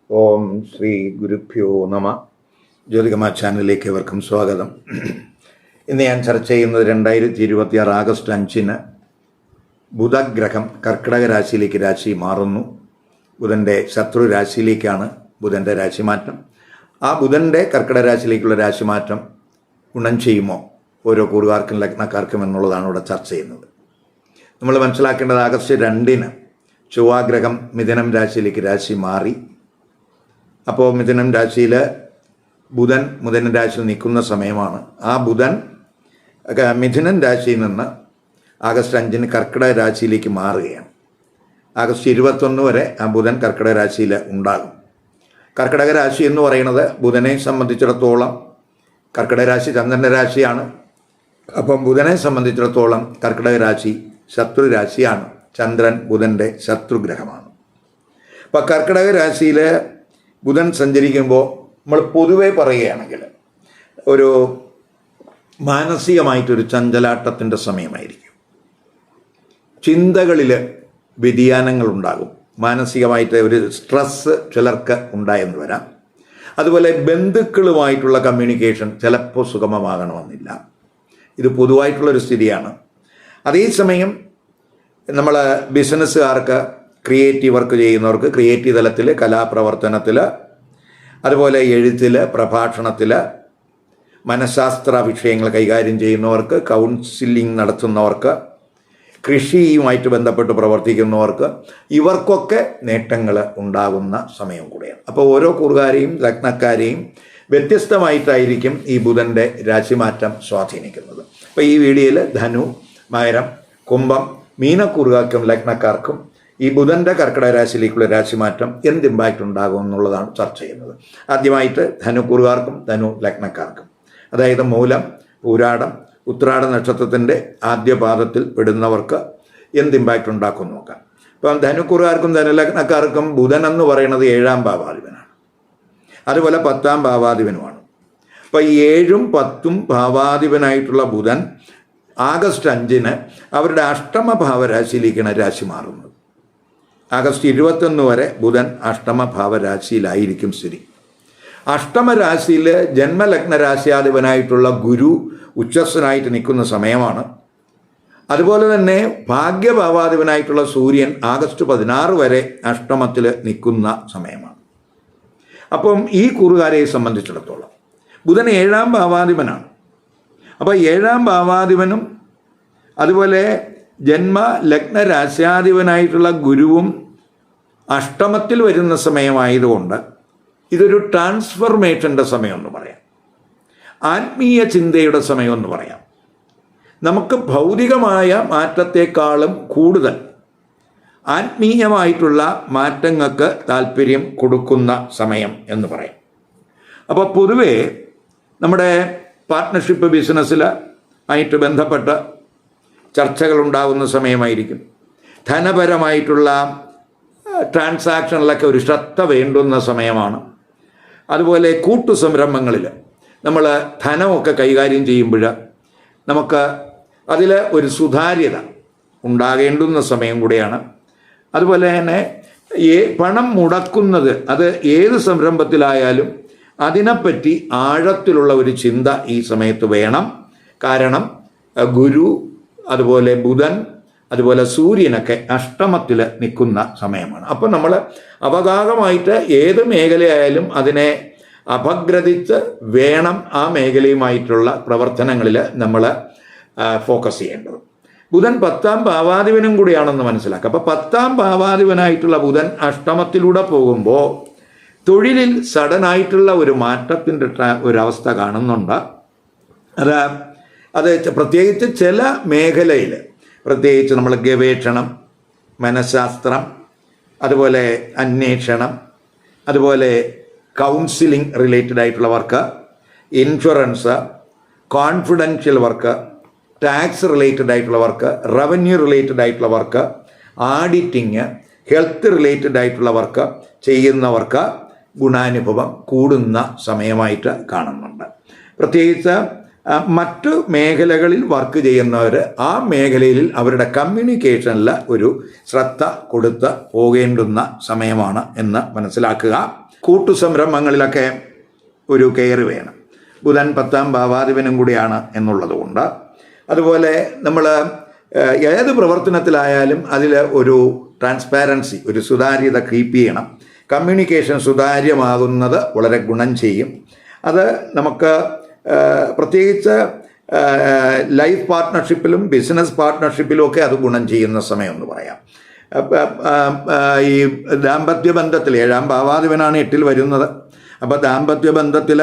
ഓം ശ്രീ ഗുരുഭ്യോ നമ. ജ്യോതികമാ ചാനലിലേക്ക് ഏവർക്കും സ്വാഗതം. ഇന്ന് ഞാൻ ചർച്ച ചെയ്യുന്നത് 2026 ആഗസ്റ്റ് 5 ബുധഗ്രഹം കർക്കിടക രാശിയിലേക്ക് രാശി മാറുന്നു. ബുധൻ്റെ ശത്രു രാശിയിലേക്കാണ് ബുധൻ്റെ രാശിമാറ്റം. ആ ബുധൻ്റെ കർക്കിടക രാശിയിലേക്കുള്ള രാശിമാറ്റം ഗുണം ചെയ്യുമോ ഓരോ കൂറുകാർക്കും ലഗ്നക്കാർക്കും എന്നുള്ളതാണ് ഇവിടെ ചർച്ച ചെയ്യുന്നത്. നമ്മൾ മനസ്സിലാക്കേണ്ടത് ആഗസ്റ്റ് 2 ചൊവ്വാഗ്രഹം മിഥുനം രാശിയിലേക്ക് രാശി മാറി. അപ്പോൾ മിഥുനം രാശിയിൽ ബുധൻ രാശിയിൽ നിൽക്കുന്ന സമയമാണ്. ആ ബുധൻ മിഥുനൻ രാശിയിൽ നിന്ന് ആഗസ്റ്റ് 5 കർക്കിടക രാശിയിലേക്ക് മാറുകയാണ്. ആഗസ്റ്റ് 21 വരെ ആ ബുധൻ കർക്കിടക രാശിയിൽ ഉണ്ടാകും. കർക്കിടക രാശി എന്ന് പറയുന്നത് ബുധനെ സംബന്ധിച്ചിടത്തോളം കർക്കിടക രാശി ചന്ദ്രൻ്റെ രാശിയാണ്. അപ്പം ബുധനെ സംബന്ധിച്ചിടത്തോളം കർക്കിടക രാശി ശത്രു രാശിയാണ്. ചന്ദ്രൻ ബുധൻ്റെ ശത്രുഗ്രഹമാണ്. അപ്പം കർക്കിടക രാശിയിൽ ബുധൻ സഞ്ചരിക്കുമ്പോൾ നമ്മൾ പൊതുവെ പറയുകയാണെങ്കിൽ ഒരു മാനസികമായിട്ടൊരു ചഞ്ചലാട്ടത്തിൻ്റെ സമയമായിരിക്കും. ചിന്തകളിൽ വ്യതിയാനങ്ങൾ ഉണ്ടാകും. മാനസികമായിട്ട് ഒരു സ്ട്രെസ്സ് ചിലർക്ക് ഉണ്ടായെന്ന് വരാം. അതുപോലെ ബന്ധുക്കളുമായിട്ടുള്ള കമ്മ്യൂണിക്കേഷൻ ചിലപ്പോൾ സുഗമമാകണമെന്നില്ല. ഇത് പൊതുവായിട്ടുള്ളൊരു സ്ഥിതിയാണ്. അതേസമയം നമ്മൾ ബിസിനസ്സുകാർക്ക്, ക്രിയേറ്റീവ് വർക്ക് ചെയ്യുന്നവർക്ക് ക്രിയേറ്റീവ് തലത്തിൽ, കലാപ്രവർത്തനത്തിൽ, അതുപോലെ എഴുത്തിൽ, പ്രഭാഷണത്തിൽ, മനഃശാസ്ത്ര വിഷയങ്ങൾ കൈകാര്യം ചെയ്യുന്നവർക്ക്, കൗൺസിലിംഗ് നടത്തുന്നവർക്ക്, കൃഷിയുമായിട്ട് ബന്ധപ്പെട്ട് പ്രവർത്തിക്കുന്നവർക്ക്, ഇവർക്കൊക്കെ നേട്ടങ്ങൾ ഉണ്ടാകുന്ന സമയം കൂടെയാണ്. അപ്പോൾ ഓരോ കൂറുകാരെയും ലഗ്നക്കാരെയും വ്യത്യസ്തമായിട്ടായിരിക്കും ഈ ബുധൻ്റെ രാശിമാറ്റം സ്വാധീനിക്കുന്നത്. അപ്പോൾ ഈ വീഡിയോയിൽ ധനു, മകരം, കുംഭം, മീനക്കൂറുകാർക്കും ലഗ്നക്കാർക്കും ഈ ബുധൻ്റെ കർക്കിടക രാശിയിലേക്കുള്ള രാശിമാറ്റം എന്ത് ഇമ്പാക്റ്റ് ഉണ്ടാകും എന്നുള്ളതാണ് ചർച്ച ചെയ്യുന്നത്. ആദ്യമായിട്ട് ധനുക്കൂറുകാർക്കും ധനു ലഗ്നക്കാർക്കും, അതായത് മൂലം, പൂരാടം, ഉത്രാട നക്ഷത്രത്തിൻ്റെ ആദ്യ പാദത്തിൽ പെടുന്നവർക്ക് എന്ത് ഇമ്പാക്റ്റ് ഉണ്ടാക്കും നോക്കാം. ഇപ്പം ധനുക്കൂറുകാർക്കും ധനുലഗ്നക്കാർക്കും ബുധൻ എന്ന് പറയുന്നത് 7ാം ഭാവാധിപനാണ്. അതുപോലെ 10ാം ഭാവാധിപനുമാണ്. അപ്പോൾ ഈ 7ഉം 10ഉം ഭാവാധിപനായിട്ടുള്ള ബുധൻ ആഗസ്റ്റ് 5 അവരുടെ അഷ്ടമ ഭാവരാശിയിലേക്കാണ് രാശി മാറുന്നത്. ആഗസ്റ്റ് 21 വരെ ബുധൻ അഷ്ടമ ഭാവരാശിയിലായിരിക്കും സ്ഥിതി. അഷ്ടമ രാശിയിൽ ജന്മലഗ്ന രാശിയാധിപനായിട്ടുള്ള ഗുരു ഉച്ചസ്ഥനായിട്ട് നിൽക്കുന്ന സമയമാണ്. അതുപോലെ തന്നെ ഭാഗ്യഭാവാധിപനായിട്ടുള്ള സൂര്യൻ ആഗസ്റ്റ് 16 വരെ അഷ്ടമത്തിൽ നിൽക്കുന്ന സമയമാണ്. അപ്പം ഈ കൂറുകാരെ സംബന്ധിച്ചിടത്തോളം ബുധൻ 7ാം ഭാവാധിപനാണ്. അപ്പോൾ 7ാം ഭാവാധിപനും അതുപോലെ ജന്മ ലഗ്ന രാശ്യാധിപനായിട്ടുള്ള ഗുരുവും അഷ്ടമത്തിൽ വരുന്ന സമയമായതുകൊണ്ട് ഇതൊരു ട്രാൻസ്ഫർമേഷൻ്റെ സമയമെന്ന് പറയാം. ആത്മീയ ചിന്തയുടെ സമയമെന്ന് പറയാം. നമുക്ക് ഭൗതികമായ മാറ്റത്തെക്കാളും കൂടുതൽ ആത്മീയമായിട്ടുള്ള മാറ്റങ്ങൾക്ക് താല്പര്യം കൊടുക്കുന്ന സമയം എന്ന് പറയാം. അപ്പോൾ പൊതുവേ നമ്മുടെ പാർട്ട്ണർഷിപ്പ് ബിസിനസ്സിൽ ആയിട്ട് ബന്ധപ്പെട്ട ചർച്ചകൾ ഉണ്ടാകുന്ന സമയമായിരിക്കും. ധനപരമായിട്ടുള്ള ട്രാൻസാക്ഷനിലൊക്കെ ഒരു ശ്രദ്ധ വേണ്ടുന്ന സമയമാണ്. അതുപോലെ കൂട്ടു സംരംഭങ്ങളിൽ നമ്മൾ ധനമൊക്കെ കൈകാര്യം ചെയ്യുമ്പോൾ നമുക്ക് അതിൽ ഒരു സുതാര്യത ഉണ്ടാകേണ്ടുന്ന സമയം കൂടിയാണ്. അതുപോലെ തന്നെ പണം മുടക്കുന്നത് അത് ഏത് സംരംഭത്തിലായാലും അതിനെപ്പറ്റി ആഴത്തിലുള്ള ഒരു ചിന്ത ഈ സമയത്ത് വേണം. കാരണം ഗുരു, അതുപോലെ ബുധൻ, അതുപോലെ സൂര്യനൊക്കെ അഷ്ടമത്തിൽ നിൽക്കുന്ന സമയമാണ്. അപ്പം നമ്മൾ അവഗാഹമായിട്ട് ഏത് മേഖലയായാലും അതിനെ അപഗ്രഥിച്ച് വേണം ആ മേഖലയുമായിട്ടുള്ള പ്രവർത്തനങ്ങളിൽ നമ്മൾ ഫോക്കസ് ചെയ്യേണ്ടത്. ബുധൻ 10ാം ഭാവാധിപനും കൂടിയാണെന്ന് മനസ്സിലാക്കുക. അപ്പോൾ 10ാം ഭാവാധിപനായിട്ടുള്ള ബുധൻ അഷ്ടമത്തിലൂടെ പോകുമ്പോൾ തൊഴിലിൽ സഡനായിട്ടുള്ള ഒരു മാറ്റത്തിൻ്റെ ഒരവസ്ഥ കാണുന്നുണ്ട്. അത് പ്രത്യേകിച്ച് ചില മേഖലയിൽ, പ്രത്യേകിച്ച് നമ്മൾ ഗവേഷണം, മനഃശാസ്ത്രം, അതുപോലെ അന്വേഷണം, അതുപോലെ കൗൺസിലിംഗ് റിലേറ്റഡ് ആയിട്ടുള്ള work, insurance, confidential work, tax related ആയിട്ടുള്ള വർക്ക്, റവന്യൂ റിലേറ്റഡ് ആയിട്ടുള്ള വർക്ക്, ആഡിറ്റിങ്, ഹെൽത്ത് റിലേറ്റഡ് ആയിട്ടുള്ള വർക്ക് ചെയ്യുന്നവർക്ക് ഗുണാനുഭവം കൂടുന്ന സമയമായിട്ട് കാണുന്നുണ്ട്. പ്രത്യേകിച്ച് മറ്റു മേഖലകളിൽ വർക്ക് ചെയ്യുന്നവർ ആ മേഖലയിൽ അവരുടെ കമ്മ്യൂണിക്കേഷനിൽ ഒരു ശ്രദ്ധ കൊടുത്ത് പോകേണ്ടുന്ന സമയമാണ് എന്ന് മനസ്സിലാക്കുക. കൂട്ടുസംരംഭങ്ങളിലൊക്കെ ഒരു കെയർ വേണം. ബുധൻ 10ാം ഭാവാധിപനും കൂടിയാണ് എന്നുള്ളതുകൊണ്ട് അതുപോലെ നമ്മൾ ഏത് പ്രവർത്തനത്തിലായാലും അതിൽ ഒരു ട്രാൻസ്പാരൻസി, ഒരു സുതാര്യത കീപ്പ് ചെയ്യണം. കമ്മ്യൂണിക്കേഷൻ സുതാര്യമാകുന്നത് വളരെ ഗുണം ചെയ്യും. അത് നമുക്ക് പ്രത്യേകിച്ച് ലൈഫ് പാർട്ട്ണർഷിപ്പിലും ബിസിനസ് പാർട്ട്ണർഷിപ്പിലും ഒക്കെ അത് ഗുണം ചെയ്യുന്ന സമയം എന്ന് പറയാം. ഈ ദാമ്പത്യ ബന്ധത്തിൽ 7ാം ഭാവാധിപനാണ് 8ൽ വരുന്നത്. അപ്പോൾ ദാമ്പത്യ ബന്ധത്തിൽ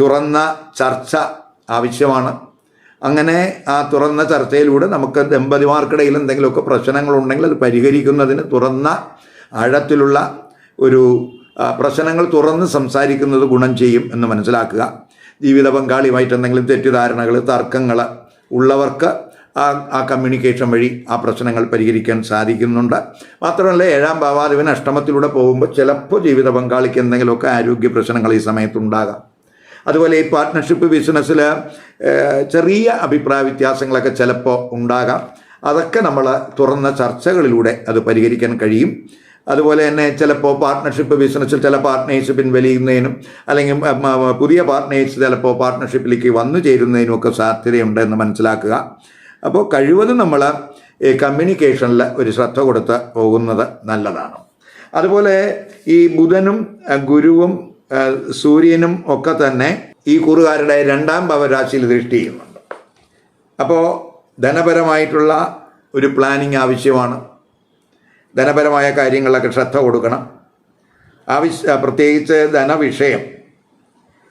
തുറന്ന ചർച്ച ആവശ്യമാണ്. അങ്ങനെ ആ തുറന്ന ചർച്ചയിലൂടെ നമുക്ക് ദമ്പതിമാർക്കിടയിൽ എന്തെങ്കിലുമൊക്കെ പ്രശ്നങ്ങളുണ്ടെങ്കിൽ അത് പരിഹരിക്കുന്നതിന് തുറന്ന ആഴത്തിലുള്ള ഒരു പ്രശ്നങ്ങൾ തുറന്ന് സംസാരിക്കുന്നത് ഗുണം ചെയ്യും എന്ന് മനസ്സിലാക്കുക. ജീവിത പങ്കാളിയുമായിട്ട് എന്തെങ്കിലും തെറ്റിദ്ധാരണകൾ, തർക്കങ്ങൾ ഉള്ളവർക്ക് ആ കമ്മ്യൂണിക്കേഷൻ വഴി ആ പ്രശ്നങ്ങൾ പരിഹരിക്കാൻ സാധിക്കുന്നുണ്ട്. മാത്രമല്ല 7ാം ഭാവാധിപൻ അഷ്ടമത്തിലൂടെ പോകുമ്പോൾ ചിലപ്പോൾ ജീവിത പങ്കാളിക്ക് എന്തെങ്കിലുമൊക്കെ ആരോഗ്യ പ്രശ്നങ്ങൾ ഈ സമയത്തുണ്ടാകാം. അതുപോലെ ഈ പാർട്ട്ണർഷിപ്പ് ബിസിനസ്സിൽ ചെറിയ അഭിപ്രായ വ്യത്യാസങ്ങളൊക്കെ ചിലപ്പോൾ ഉണ്ടാകാം. അതൊക്കെ നമ്മൾ തുറന്ന ചർച്ചകളിലൂടെ അത് പരിഹരിക്കാൻ കഴിയും. അതുപോലെ തന്നെ ചിലപ്പോൾ പാർട്ട്ണർഷിപ്പ് ബിസിനസ്സിൽ ചില പാർട്ട്നേഴ്സ് പിൻവലിയുന്നതിനും അല്ലെങ്കിൽ പുതിയ പാർട്ട്നേഴ്സ് ചിലപ്പോൾ പാർട്ട്ണർഷിപ്പിലേക്ക് വന്നു ചേരുന്നതിനും ഒക്കെ സാധ്യതയുണ്ട് എന്ന് മനസ്സിലാക്കുക. അപ്പോൾ കഴിവതും നമ്മൾ കമ്മ്യൂണിക്കേഷനിൽ ഒരു ശ്രദ്ധ കൊടുത്ത് പോകുന്നത് നല്ലതാണ്. അതുപോലെ ഈ ബുധനും ഗുരുവും സൂര്യനും ഒക്കെ തന്നെ ഈ കൂറുകാരുടെ 2ാം ഭാവരാശിയിൽ ദൃഷ്ടി ചെയ്യുന്നുണ്ട്. അപ്പോൾ ധനപരമായിട്ടുള്ള ഒരു പ്ലാനിങ് ആവശ്യമാണ്. ധനപരമായ കാര്യങ്ങളിലൊക്കെ ശ്രദ്ധ കൊടുക്കണം. പ്രത്യേകിച്ച് ധനവിഷയം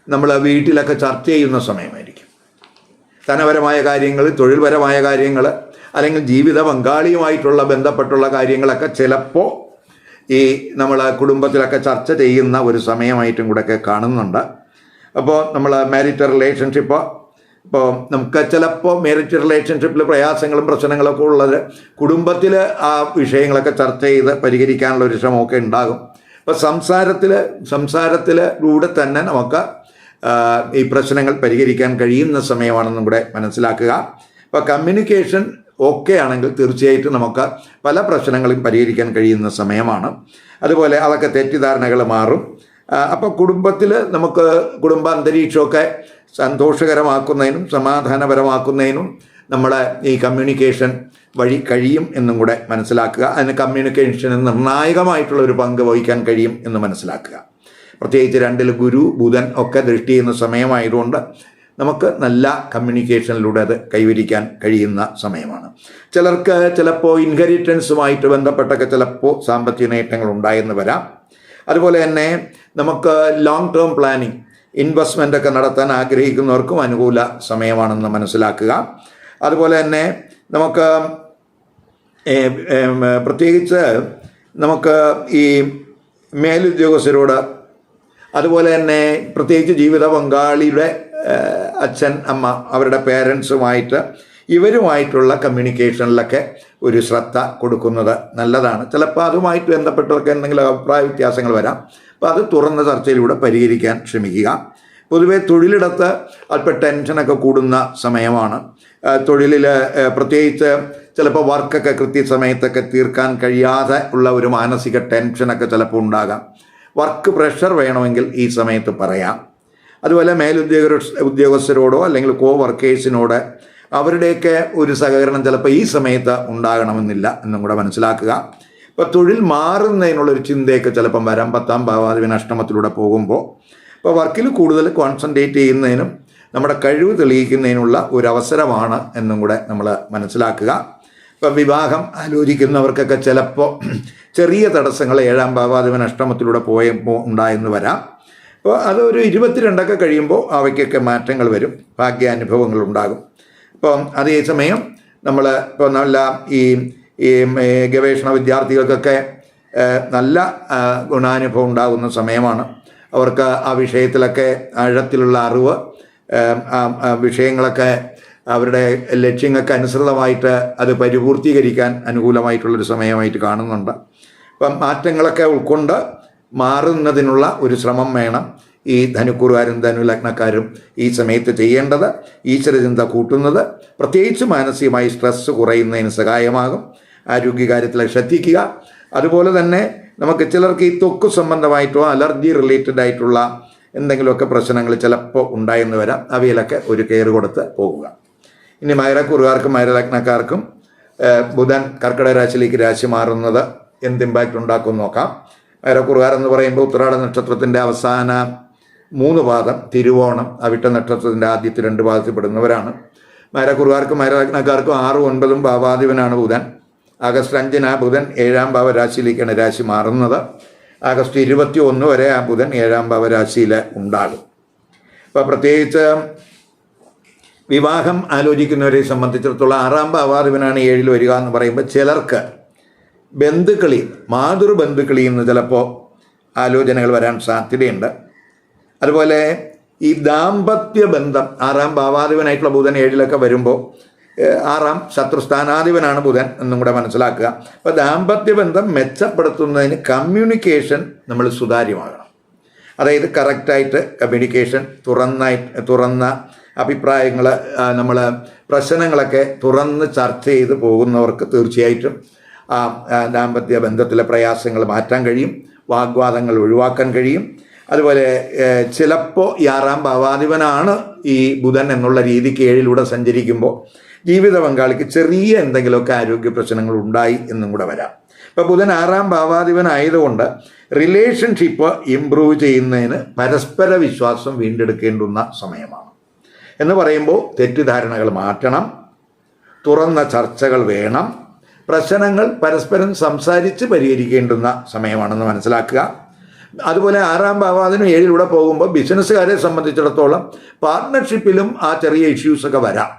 നമ്മൾ വീട്ടിലൊക്കെ ചർച്ച ചെയ്യുന്ന സമയമായിരിക്കും. ധനപരമായ കാര്യങ്ങൾ, തൊഴിൽപരമായ കാര്യങ്ങൾ, അല്ലെങ്കിൽ ജീവിത പങ്കാളിയുമായിട്ടുള്ള ബന്ധപ്പെട്ടുള്ള കാര്യങ്ങളൊക്കെ ചിലപ്പോൾ ഈ നമ്മൾ കുടുംബത്തിലൊക്കെ ചർച്ച ചെയ്യുന്ന ഒരു സമയമായിട്ടും കൂടെയൊക്കെ കാണുന്നുണ്ട്. അപ്പോൾ നമ്മൾ മാരിറ്റൽ റിലേഷൻഷിപ്പ്, ഇപ്പോൾ നമുക്ക് ചിലപ്പോൾ മാരിറ്റൽ റിലേഷൻഷിപ്പിൽ പ്രയാസങ്ങളും പ്രശ്നങ്ങളൊക്കെ ഉള്ളത് കുടുംബത്തിൽ ആ വിഷയങ്ങളൊക്കെ ചർച്ച ചെയ്ത് പരിഹരിക്കാനുള്ള ഒരു ശ്രമമൊക്കെ ഉണ്ടാകും. അപ്പോൾ സംസാരത്തിലൂടെ തന്നെ നമുക്ക് ഈ പ്രശ്നങ്ങൾ പരിഹരിക്കാൻ കഴിയുന്ന സമയമാണെന്നും കൂടെ മനസ്സിലാക്കുക. അപ്പോൾ കമ്മ്യൂണിക്കേഷൻ ഓക്കെ ആണെങ്കിൽ തീർച്ചയായിട്ടും നമുക്ക് പല പ്രശ്നങ്ങളും പരിഹരിക്കാൻ കഴിയുന്ന സമയമാണ്. അതുപോലെ അതൊക്കെ തെറ്റിദ്ധാരണകൾ മാറും. അപ്പോൾ കുടുംബത്തിൽ നമുക്ക് കുടുംബ അന്തരീക്ഷമൊക്കെ സന്തോഷകരമാക്കുന്നതിനും സമാധാനപരമാക്കുന്നതിനും നമ്മുടെ ഈ കമ്മ്യൂണിക്കേഷൻ വഴി കഴിയും എന്നും കൂടെ മനസ്സിലാക്കുക. അതിന് കമ്മ്യൂണിക്കേഷന് നിർണായകമായിട്ടുള്ള ഒരു പങ്ക് വഹിക്കാൻ കഴിയും എന്ന് മനസ്സിലാക്കുക. പ്രത്യേകിച്ച് 2ൽ ഗുരു ബുധൻ ഒക്കെ ദൃഷ്ടി ചെയ്യുന്ന സമയമായതുകൊണ്ട് നമുക്ക് നല്ല കമ്മ്യൂണിക്കേഷനിലൂടെ അത് കൈവരിക്കാൻ കഴിയുന്ന സമയമാണ്. ചിലർക്ക് ചിലപ്പോൾ ഇൻഹെറിറ്റൻസുമായിട്ട് ബന്ധപ്പെട്ടൊക്കെ ചിലപ്പോൾ സാമ്പത്തിക നേട്ടങ്ങൾ ഉണ്ടായെന്ന് വരാം. അതുപോലെ തന്നെ നമുക്ക് ലോങ് ടേം പ്ലാനിങ്, ഇൻവെസ്റ്റ്മെൻ്റ് ഒക്കെ നടത്താൻ ആഗ്രഹിക്കുന്നവർക്കും അനുകൂല സമയമാണെന്ന് മനസ്സിലാക്കുക. അതുപോലെ തന്നെ നമുക്ക് പ്രത്യേകിച്ച് നമുക്ക് ഈ മേലുദ്യോഗസ്ഥരോട്, അതുപോലെ തന്നെ പ്രത്യേകിച്ച് ജീവിത പങ്കാളിയുടെ അച്ഛൻ അമ്മ അവരുടെ പേരൻസുമായിട്ട് ഇവരുമായിട്ടുള്ള കമ്മ്യൂണിക്കേഷനിലൊക്കെ ഒരു ശ്രദ്ധ കൊടുക്കുന്നത് നല്ലതാണ്. ചിലപ്പോൾ അതുമായിട്ട് ബന്ധപ്പെട്ടവർക്ക് എന്തെങ്കിലും അഭിപ്രായ വ്യത്യാസങ്ങൾ വരാം. അപ്പോൾ അത് തുറന്ന ചർച്ചയിലൂടെ പരിഹരിക്കാൻ ശ്രമിക്കുക. പൊതുവെ തൊഴിലിടത്ത് അല്പം ടെൻഷനൊക്കെ കൂടുന്ന സമയമാണ്. തൊഴിലിൽ പ്രത്യേകിച്ച് ചിലപ്പോൾ വർക്കൊക്കെ കൃത്യസമയത്തൊക്കെ തീർക്കാൻ കഴിയാതെ ഉള്ള ഒരു മാനസിക ടെൻഷനൊക്കെ ചിലപ്പോൾ ഉണ്ടാകാം. വർക്ക് പ്രഷർ വേണമെങ്കിൽ ഈ സമയത്ത് പറയാം. അതുപോലെ ഉദ്യോഗസ്ഥരോടോ അല്ലെങ്കിൽ വർക്കേഴ്സിനോട് അവരുടെയൊക്കെ ഒരു സഹകരണം ചിലപ്പോൾ ഈ സമയത്ത് ഉണ്ടാകണമെന്നില്ല എന്നും കൂടെ മനസ്സിലാക്കുക. ഇപ്പോൾ തൊഴിൽ മാറുന്നതിനുള്ളൊരു ചിന്തയൊക്കെ ചിലപ്പം വരാം 10ാം ഭാവാധിപൻ അഷ്ടമത്തിലൂടെ പോകുമ്പോൾ. അപ്പോൾ വർക്കിൽ കൂടുതൽ കോൺസെൻട്രേറ്റ് ചെയ്യുന്നതിനും നമ്മുടെ കഴിവ് തെളിയിക്കുന്നതിനുള്ള ഒരു അവസരമാണ് എന്നും കൂടെ നമ്മൾ മനസ്സിലാക്കുക. ഇപ്പോൾ വിവാഹം ആലോചിക്കുന്നവർക്കൊക്കെ ചിലപ്പോൾ ചെറിയ തടസ്സങ്ങൾ 7ാം ഭാവാധിപൻ അഷ്ടമത്തിലൂടെ പോയപ്പോൾ ഉണ്ടായെന്ന് വരാം. അപ്പോൾ അതൊരു 22 കഴിയുമ്പോൾ അവയ്ക്കൊക്കെ മാറ്റങ്ങൾ വരും, ഭാഗ്യാനുഭവങ്ങൾ ഉണ്ടാകും. ഇപ്പം അതേസമയം നമ്മൾ ഇപ്പോൾ നല്ല ഈ ഗവേഷണ വിദ്യാർത്ഥികൾക്കൊക്കെ നല്ല ഗുണാനുഭവം ഉണ്ടാകുന്ന സമയമാണ്. അവർക്ക് ആ വിഷയത്തിലൊക്കെ ആഴത്തിലുള്ള അറിവ്, വിഷയങ്ങളൊക്കെ അവരുടെ ലക്ഷ്യങ്ങൾക്ക് അനുസൃതമായിട്ട് അത് പരിപൂർത്തീകരിക്കാൻ അനുകൂലമായിട്ടുള്ളൊരു സമയമായിട്ട് കാണുന്നുണ്ട്. അപ്പം മാറ്റങ്ങളൊക്കെ ഉൾക്കൊണ്ട് മാറുന്നതിനുള്ള ഒരു ശ്രമം വേണം ഈ ധനുക്കൂറുകാരും ധനുലഗ്നക്കാരും ഈ സമയത്ത് ചെയ്യേണ്ടത്. ഈശ്വരചിന്ത കൂട്ടുന്നത് പ്രത്യേകിച്ച് മാനസികമായി സ്ട്രെസ് കുറയുന്നതിന് സഹായമാകും. ആരോഗ്യകാര്യത്തിൽ ശ്രദ്ധിക്കുക. അതുപോലെ തന്നെ നമുക്ക് ചിലർക്ക് ഈ ത്വക്ക് സംബന്ധമായിട്ടോ അലർജി റിലേറ്റഡ് ആയിട്ടുള്ള എന്തെങ്കിലുമൊക്കെ പ്രശ്നങ്ങൾ ചിലപ്പോൾ ഉണ്ടായെന്ന് വരാം. അവയിലൊക്കെ ഒരു കെയർ കൊടുത്ത് പോകുക. ഇനി മകരക്കുറുകാർക്കും മകരലഗ്നക്കാർക്കും ബുധൻ കർക്കിടക രാശിയിലേക്ക് രാശി മാറുന്നത് എന്ത് ഇമ്പാക്റ്റ് ഉണ്ടാക്കും നോക്കാം. മകരക്കുറുകാർ എന്ന് പറയുമ്പോൾ ഉത്രാട നക്ഷത്രത്തിൻ്റെ അവസാന 3 പാദം, തിരുവോണം, അവിട്ട നക്ഷത്രത്തിൻ്റെ ആദ്യത്തെ 2 പാദത്തിൽ പെടുന്നവരാണ്. മകരക്കുറുകാർക്കും മകരലഗ്നക്കാർക്കും 6, 9 ഭാവാധിപനാണ് ബുധൻ. ആഗസ്റ്റ് 5 ബുധൻ 7ാം ഭാവരാശിയിലേക്കാണ് രാശി മാറുന്നത്. ആഗസ്റ്റ് 21 വരെ ആ ബുധൻ 7ാം ഭാവരാശിയിൽ ഉണ്ടാകും. അപ്പോൾ പ്രത്യേകിച്ച് വിവാഹം ആലോചിക്കുന്നവരെ സംബന്ധിച്ചിടത്തോളം 6ാം ഭാവാധിപനാണ് 7ൽ വരിക എന്ന് പറയുമ്പോൾ ചിലർക്ക് ബന്ധുക്കളിൽ മാതൃബന്ധുക്കളിൽ നിന്ന് ചിലപ്പോൾ ആലോചനകൾ വരാൻ സാധ്യതയുണ്ട്. അതുപോലെ ഈ ദാമ്പത്യ ബന്ധം 6ാം ഭാവാധിപനായിട്ടുള്ള ബുധൻ 7ലൊക്കെ വരുമ്പോൾ 6ാം ശത്രുസ്ഥാനാധിപനാണ് ബുധൻ എന്നും കൂടെ മനസ്സിലാക്കുക. അപ്പോൾ ദാമ്പത്യ ബന്ധം മെച്ചപ്പെടുത്തുന്നതിന് കമ്മ്യൂണിക്കേഷൻ നമ്മൾ സുതാര്യമാകണം. അതായത് കറക്റ്റായിട്ട് കമ്മ്യൂണിക്കേഷൻ, തുറന്ന അഭിപ്രായങ്ങൾ, നമ്മൾ പ്രശ്നങ്ങളൊക്കെ തുറന്ന് ചർച്ച ചെയ്ത് പോകുന്നവർക്ക് തീർച്ചയായിട്ടും ആ ദാമ്പത്യ ബന്ധത്തിലെ പ്രയാസങ്ങൾ മാറ്റാൻ കഴിയും, വാഗ്വാദങ്ങൾ ഒഴിവാക്കാൻ കഴിയും. അതുപോലെ ചിലപ്പോൾ ഈ 6ാം ഭാവാധിപനാണ് ഈ ബുധൻ എന്നുള്ള രീതിക്ക് 7ലൂടെ സഞ്ചരിക്കുമ്പോൾ ജീവിത പങ്കാളിക്ക് ചെറിയ എന്തെങ്കിലുമൊക്കെ ആരോഗ്യ പ്രശ്നങ്ങൾ ഉണ്ടായി എന്നും കൂടെ വരാം. ഇപ്പോൾ ബുധൻ 6ാം ഭാവാധിപനായതുകൊണ്ട് റിലേഷൻഷിപ്പ് ഇംപ്രൂവ് ചെയ്യുന്നതിന് പരസ്പര വിശ്വാസം വീണ്ടെടുക്കേണ്ടുന്ന സമയമാണ്. എന്ന് പറയുമ്പോൾ തെറ്റിദ്ധാരണകൾ മാറ്റണം, തുറന്ന ചർച്ചകൾ വേണം, പ്രശ്നങ്ങൾ പരസ്പരം സംസാരിച്ച് പരിഹരിക്കേണ്ടുന്ന സമയമാണെന്ന് മനസ്സിലാക്കുക. അതുപോലെ 6ാം ഭാവാധിപൻ 7ലൂടെ പോകുമ്പോൾ ബിസിനസ്സുകാരെ സംബന്ധിച്ചിടത്തോളം പാർട്ട്ണർഷിപ്പിലും ആ ചെറിയ ഇഷ്യൂസൊക്കെ വരാം.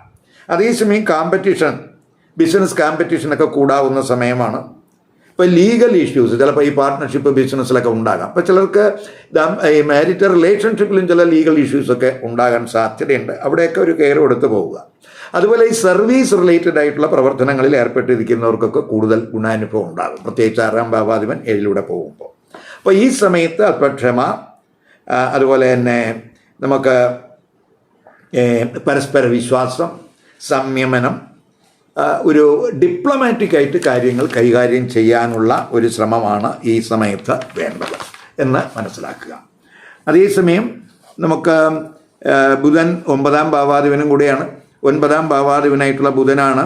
അതേസമയം ബിസിനസ് കോമ്പറ്റീഷനൊക്കെ കൂടാവുന്ന സമയമാണ്. ഇപ്പോൾ ലീഗൽ ഇഷ്യൂസ് ചിലപ്പോൾ ഈ പാർട്ട്ണർഷിപ്പ് ബിസിനസ്സിലൊക്കെ ഉണ്ടാകാം. അപ്പോൾ ചിലർക്ക് ഈ മാരിറ്റൽ റിലേഷൻഷിപ്പിലും ചില ലീഗൽ ഇഷ്യൂസൊക്കെ ഉണ്ടാകാൻ സാധ്യതയുണ്ട്. അവിടെയൊക്കെ ഒരു കെയർ കൊടുത്ത് പോവുക. അതുപോലെ ഈ സർവീസ് റിലേറ്റഡ് ആയിട്ടുള്ള പ്രവർത്തനങ്ങളിൽ ഏർപ്പെട്ടിരിക്കുന്നവർക്കൊക്കെ കൂടുതൽ ഗുണാനുഭവം ഉണ്ടാകും, പ്രത്യേകിച്ച് 6ാം ഭാവാധിപൻ 7ലൂടെ പോകുമ്പോൾ. അപ്പോൾ ഈ സമയത്ത് അല്പക്ഷമ, അതുപോലെ തന്നെ നമുക്ക് പരസ്പര വിശ്വാസം, സംയമനം, ഒരു ഡിപ്ലോമാറ്റിക്കായിട്ട് കാര്യങ്ങൾ കൈകാര്യം ചെയ്യാനുള്ള ഒരു ശ്രമമാണ് ഈ സമയത്ത് വേണ്ടത് എന്ന് മനസ്സിലാക്കുക. അതേസമയം നമുക്ക് ബുധൻ 9ാം ഭാവാധിപനും കൂടിയാണ്. 9ാം ഭാവാധിപനായിട്ടുള്ള ബുധനാണ്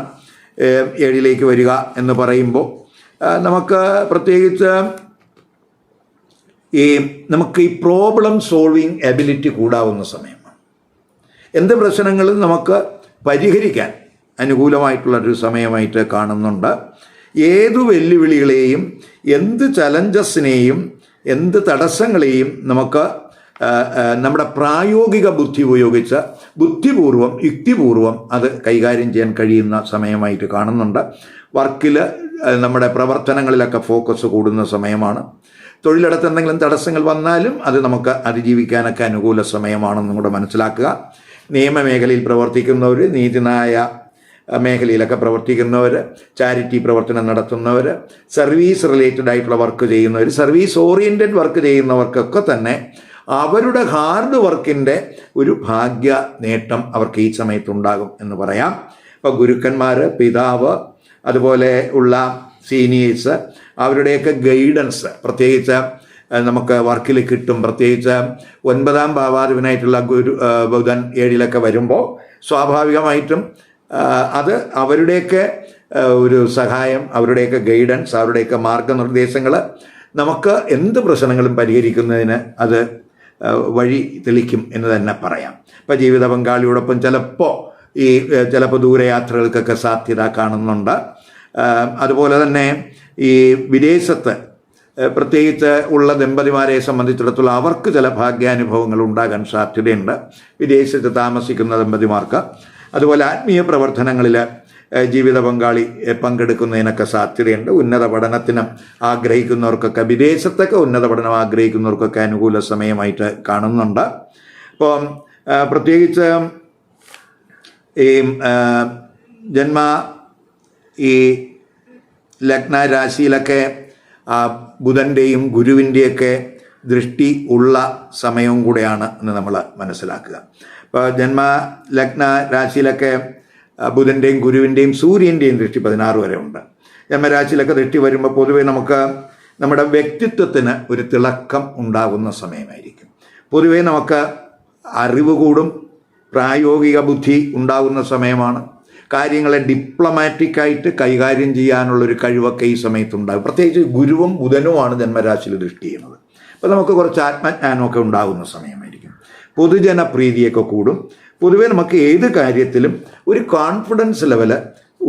7ലേക്ക് വരിക എന്ന് പറയുമ്പോൾ നമുക്ക് പ്രത്യേകിച്ച് നമുക്ക് ഈ പ്രോബ്ലം സോൾവിങ് എബിലിറ്റി കൂടാവുന്ന സമയമാണ്. എന്ത് പ്രശ്നങ്ങളും നമുക്ക് പരിഹരിക്കാൻ അനുകൂലമായിട്ടുള്ളൊരു സമയമായിട്ട് കാണുന്നുണ്ട്. ഏതു വെല്ലുവിളികളെയും, എന്ത് ചലഞ്ചസിനെയും, എന്ത് തടസ്സങ്ങളെയും നമുക്ക് നമ്മുടെ പ്രായോഗിക ബുദ്ധി ഉപയോഗിച്ച് ബുദ്ധിപൂർവം, യുക്തിപൂർവം അത് കൈകാര്യം ചെയ്യാൻ കഴിയുന്ന സമയമായിട്ട് കാണുന്നുണ്ട്. വർക്കിൽ, നമ്മുടെ പ്രവർത്തനങ്ങളിലൊക്കെ ഫോക്കസ് കൂടുന്ന സമയമാണ്. തൊഴിലിടത്ത് എന്തെങ്കിലും തടസ്സങ്ങൾ വന്നാലും അത് നമുക്ക് അതിജീവിക്കാനൊക്കെ അനുകൂല സമയമാണെന്നും കൂടെ മനസ്സിലാക്കുക. നിയമമേഖലയിൽ പ്രവർത്തിക്കുന്നവർ, നീതിന്യായ മേഖലയിലൊക്കെ പ്രവർത്തിക്കുന്നവർ, ചാരിറ്റി പ്രവർത്തനം നടത്തുന്നവർ, സർവീസ് റിലേറ്റഡ് ആയിട്ടുള്ള വർക്ക് ചെയ്യുന്നവർ, സർവീസ് ഓറിയൻറ്റഡ് വർക്ക് ചെയ്യുന്നവർക്കൊക്കെ തന്നെ അവരുടെ ഹാർഡ് വർക്കിൻ്റെ ഒരു ഭാഗ്യ നേട്ടം അവർക്ക് ഈ സമയത്തുണ്ടാകും എന്ന് പറയാം. ഇപ്പോൾ ഗുരുക്കന്മാർ, പിതാവ്, അതുപോലെ ഉള്ള സീനിയേഴ്സ്, അവരുടെയൊക്കെ ഗൈഡൻസ് പ്രത്യേകിച്ച് നമുക്ക് വർക്കിൽ കിട്ടും. പ്രത്യേകിച്ച് 9ാം ഭാവാധിപനായിട്ടുള്ള ബുധൻ 7ലൊക്കെ വരുമ്പോൾ സ്വാഭാവികമായിട്ടും അത് അവരുടെയൊക്കെ ഒരു സഹായം, അവരുടെയൊക്കെ ഗൈഡൻസ്, അവരുടെയൊക്കെ മാർഗനിർദ്ദേശങ്ങൾ നമുക്ക് എന്ത് പ്രശ്നങ്ങളും പരിഹരിക്കുന്നതിന് അത് വഴി തെളിക്കും എന്ന് തന്നെ പറയാം. ഇപ്പോൾ ജീവിത പങ്കാളിയോടൊപ്പം ചിലപ്പോൾ ദൂരയാത്രകൾക്കൊക്കെ സാധ്യത കാണുന്നുണ്ട്. അതുപോലെ തന്നെ ഈ വിദേശത്ത് പ്രത്യേകിച്ച് ഉള്ള ദമ്പതിമാരെ സംബന്ധിച്ചിടത്തോളം അവർക്ക് ചില ഭാഗ്യാനുഭവങ്ങൾ ഉണ്ടാകാൻ സാധ്യതയുണ്ട്, വിദേശത്ത് താമസിക്കുന്ന ദമ്പതിമാർക്ക്. അതുപോലെ ആത്മീയ പ്രവർത്തനങ്ങളിൽ ജീവിത പങ്കാളി പങ്കെടുക്കുന്നതിനൊക്കെ സാധ്യതയുണ്ട്. ഉന്നത പഠനത്തിന് ആഗ്രഹിക്കുന്നവർക്കൊക്കെ, വിദേശത്തൊക്കെ ഉന്നത പഠനം ആഗ്രഹിക്കുന്നവർക്കൊക്കെ അനുകൂല സമയമായിട്ട് കാണുന്നുണ്ട്. അപ്പോൾ പ്രത്യേകിച്ച് ഈ ഈ ലഗ്ന രാശിയിലൊക്കെ ബുധൻ്റെയും ഗുരുവിൻ്റെയൊക്കെ ദൃഷ്ടി ഉള്ള സമയവും കൂടെയാണ് എന്ന് നമ്മൾ മനസ്സിലാക്കുക. ഇപ്പോൾ ലഗ്ന രാശിയിലൊക്കെ ബുധൻ്റെയും ഗുരുവിൻ്റെയും സൂര്യൻ്റെയും ദൃഷ്ടി 16 വരെ ഉണ്ട്. ജന്മരാശിയിലൊക്കെ ദൃഷ്ടി വരുമ്പോൾ പൊതുവെ നമുക്ക് നമ്മുടെ വ്യക്തിത്വത്തിന് ഒരു തിളക്കം ഉണ്ടാകുന്ന സമയമായിരിക്കും. പൊതുവേ നമുക്ക് അറിവ് കൂടും, പ്രായോഗിക ബുദ്ധി ഉണ്ടാകുന്ന സമയമാണ്. കാര്യങ്ങളെ ഡിപ്ലോമാറ്റിക്കായിട്ട് കൈകാര്യം ചെയ്യാനുള്ളൊരു കഴിവൊക്കെ ഈ സമയത്തുണ്ടാകും. പ്രത്യേകിച്ച് ഗുരുവും ബുധനുമാണ് ജന്മരാശിയിൽ ദൃഷ്ടി ചെയ്യുന്നത്. അപ്പോൾ നമുക്ക് കുറച്ച് ആത്മജ്ഞാനമൊക്കെ ഉണ്ടാകുന്ന സമയമായിരിക്കും. പൊതുജനപ്രീതിയൊക്കെ കൂടും. പൊതുവേ നമുക്ക് ഏത് കാര്യത്തിലും ഒരു കോൺഫിഡൻസ് ലെവല്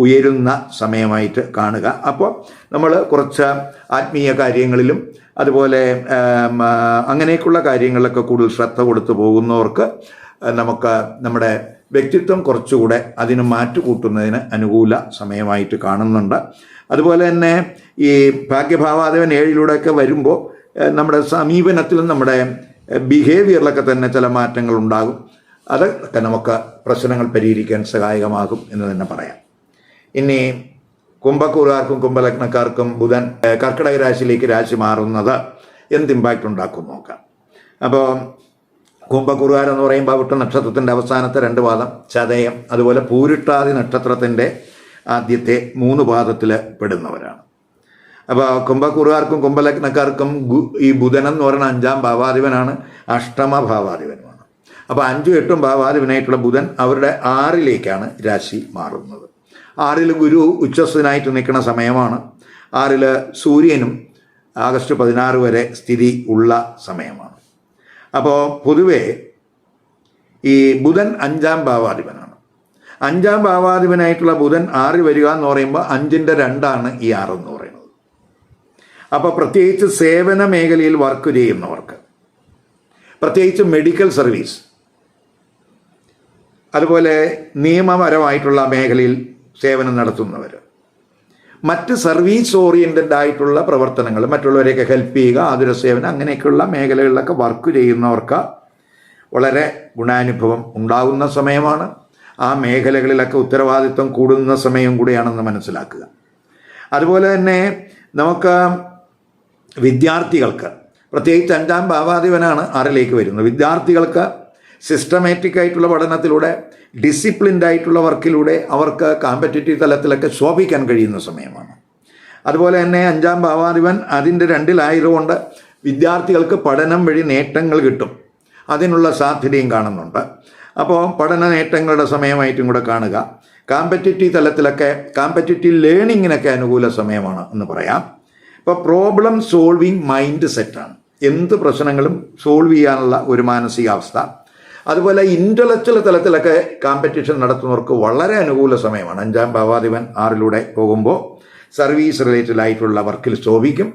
ഉയരുന്ന സമയമായിട്ട് കാണുക. അപ്പോൾ നമ്മൾ കുറച്ച് ആത്മീയ കാര്യങ്ങളിലും അതുപോലെ അങ്ങനെയൊക്കെയുള്ള കാര്യങ്ങളിലൊക്കെ കൂടുതൽ ശ്രദ്ധ കൊടുത്തു പോകുന്നവർക്ക് നമുക്ക് നമ്മുടെ വ്യക്തിത്വം കുറച്ചുകൂടെ അതിന് മാറ്റുകൂട്ടുന്നതിന് അനുകൂല സമയമായിട്ട് കാണുന്നുണ്ട്. അതുപോലെ തന്നെ ഈ ഭാഗ്യഭാവാധിപൻ 7-ലൂടെയൊക്കെ വരുമ്പോൾ നമ്മുടെ സമീപനത്തിലും നമ്മുടെ ബിഹേവിയറിലൊക്കെ തന്നെ ചില മാറ്റങ്ങൾ ഉണ്ടാകും. അതൊക്കെ നമുക്ക് പ്രശ്നങ്ങൾ പരിഹരിക്കാൻ സഹായകമാകും എന്ന് തന്നെ പറയാം. ഇനി കുംഭക്കൂറുകാർക്കും കുംഭലഗ്നക്കാർക്കും ബുധൻ കർക്കിടക രാശിയിലേക്ക് രാശി മാറുന്നത് എന്ത് ഇമ്പാക്റ്റ് ഉണ്ടാക്കും നോക്കാം. അപ്പോൾ കുംഭക്കൂറുകാരെന്ന് പറയുമ്പോൾ അവിട്ട നക്ഷത്രത്തിൻ്റെ അവസാനത്തെ 2 പാദം, ചതയം, അതുപോലെ പൂരിട്ടാതി നക്ഷത്രത്തിൻ്റെ ആദ്യത്തെ 3 പാദത്തിൽ പെടുന്നവരാണ്. അപ്പോൾ കുംഭക്കൂറുകാർക്കും കുംഭലഗ്നക്കാർക്കും ഈ ബുധൻ എന്ന് പറയുന്ന 5-ാം ഭാവാധിപനാണ്, അഷ്ടമ ഭാവാധിപനുമാണ്. അപ്പോൾ 5ഉം 8ഉം ഭാവാധിപനായിട്ടുള്ള ബുധൻ അവരുടെ 6-ലേക്കാണ് രാശി മാറുന്നത്. 6-ൽ ഗുരു ഉച്ചസ്ഥനായിട്ട് നിൽക്കുന്ന സമയമാണ്. 6-ൽ സൂര്യനും ആഗസ്റ്റ് 16 വരെ സ്ഥിതി ഉള്ള സമയമാണ്. അപ്പോൾ പൊതുവേ ഈ ബുധൻ 5-ാം ഭാവാധിപനാണ്. 5-ാം ഭാവാധിപനായിട്ടുള്ള ബുധൻ 6 വരിക എന്ന് പറയുമ്പോൾ 5-ന്റെ 2 ഈ 6 എന്ന് പറയുന്നത്. അപ്പോൾ പ്രത്യേകിച്ച് സേവന മേഖലയിൽ വർക്ക് ചെയ്യുന്നവർക്ക്, പ്രത്യേകിച്ച് മെഡിക്കൽ സർവീസ്, അതുപോലെ നിയമപരമായിട്ടുള്ള മേഖലയിൽ സേവനം നടത്തുന്നവർ, മറ്റ് സർവീസ് ഓറിയൻറ്റഡ് ആയിട്ടുള്ള പ്രവർത്തനങ്ങൾ, മറ്റുള്ളവരെയൊക്കെ ഹെൽപ്പ് ചെയ്യുക, ആതുര സേവനം, അങ്ങനെയൊക്കെയുള്ള മേഖലകളിലൊക്കെ വർക്ക് ചെയ്യുന്നവർക്ക് വളരെ ഗുണാനുഭവം ഉണ്ടാകുന്ന സമയമാണ്. ആ മേഖലകളിലൊക്കെ ഉത്തരവാദിത്വം കൂടുന്ന സമയം കൂടിയാണെന്ന് മനസ്സിലാക്കുക. അതുപോലെ തന്നെ നമുക്ക് വിദ്യാർത്ഥികൾക്ക്, പ്രത്യേകിച്ച് 5-ാം ഭാവാധിപനാണ് 6-ലേക്ക് വരുന്നത്, വിദ്യാർത്ഥികൾക്ക് സിസ്റ്റമാറ്റിക് ആയിട്ടുള്ള പഠനത്തിലൂടെ, ഡിസിപ്ലിൻഡ് ആയിട്ടുള്ള വർക്കിലൂടെ അവർക്ക് കോമ്പറ്റിറ്റീവ് തലത്തിലൊക്കെ ശോഭിക്കാൻ കഴിയുന്ന സമയമാണ്. അതുപോലെ തന്നെ 5-ാം ഭാവാധിപൻ അതിൻ്റെ 2-ലായതുകൊണ്ട് വിദ്യാർത്ഥികൾക്ക് പഠനം വഴി നേട്ടങ്ങൾ കിട്ടും, അതിനുള്ള സാധ്യതയും കാണുന്നുണ്ട്. അപ്പോൾ പഠന നേട്ടങ്ങളുടെ സമയമായിട്ടും കൂടെ കാണുക. കോമ്പറ്റിറ്റീവ് തലത്തിലൊക്കെ കോമ്പറ്റിറ്റീവ് ലേണിങ്ങിനൊക്കെ അനുകൂല സമയമാണ് എന്ന് പറയാം. ഇപ്പോൾ പ്രോബ്ലം സോൾവിങ് മൈൻഡ് സെറ്റാണ്, എന്ത് പ്രശ്നങ്ങളും സോൾവ് ചെയ്യാനുള്ള ഒരു മാനസികാവസ്ഥ. അതുപോലെ ഇൻ്റലക്ച്വൽ തലത്തിലൊക്കെ കോമ്പറ്റീഷൻ നടത്തുന്നവർക്ക് വളരെ അനുകൂല സമയമാണ്. 5-ാം ഭാവാധിപൻ 6-ലൂടെ പോകുമ്പോൾ സർവീസ് റിലേറ്റഡ് ആയിട്ടുള്ള വർക്കിൽ ശോഭിക്കും,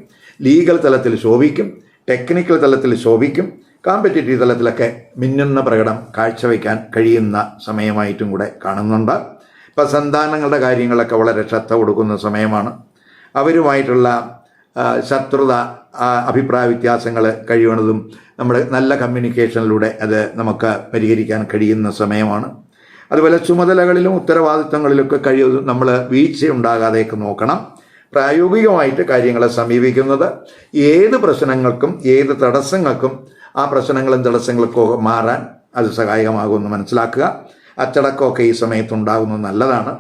ലീഗൽ തലത്തിൽ ശോഭിക്കും, ടെക്നിക്കൽ തലത്തിൽ ശോഭിക്കും, കോമ്പറ്റീറ്റീവ് തലത്തിലൊക്കെ മിന്നുന്ന പ്രകടനം കാഴ്ചവെക്കാൻ കഴിയുന്ന സമയമായിട്ടും കൂടെ കാണുന്നുണ്ട്. ഇപ്പം സന്താനങ്ങളുടെ കാര്യങ്ങളൊക്കെ വളരെ ശ്രദ്ധ കൊടുക്കുന്ന സമയമാണ്. അവരുമായിട്ടുള്ള ശത്രുത, അഭിപ്രായ വ്യത്യാസങ്ങൾ കഴിയുന്നതും നമ്മുടെ നല്ല കമ്മ്യൂണിക്കേഷനിലൂടെ അത് നമുക്ക് പരിഹരിക്കാൻ കഴിയുന്ന സമയമാണ്. അതുപോലെ ചുമതലകളിലും ഉത്തരവാദിത്തങ്ങളിലൊക്കെ കഴിയുന്നതും നമ്മൾ വീഴ്ചയുണ്ടാകാതെയൊക്കെ നോക്കണം. പ്രായോഗികമായിട്ട് കാര്യങ്ങളെ സമീപിക്കുന്നത് ഏത് പ്രശ്നങ്ങൾക്കും ഏത് തടസ്സങ്ങൾക്കും ആ പ്രശ്നങ്ങളും തടസ്സങ്ങൾക്കും മാറാൻ അത് സഹായകമാകുമെന്ന് മനസ്സിലാക്കുക. അച്ചടക്കമൊക്കെ ഈ സമയത്തുണ്ടാകുന്നത് നല്ലതാണ്.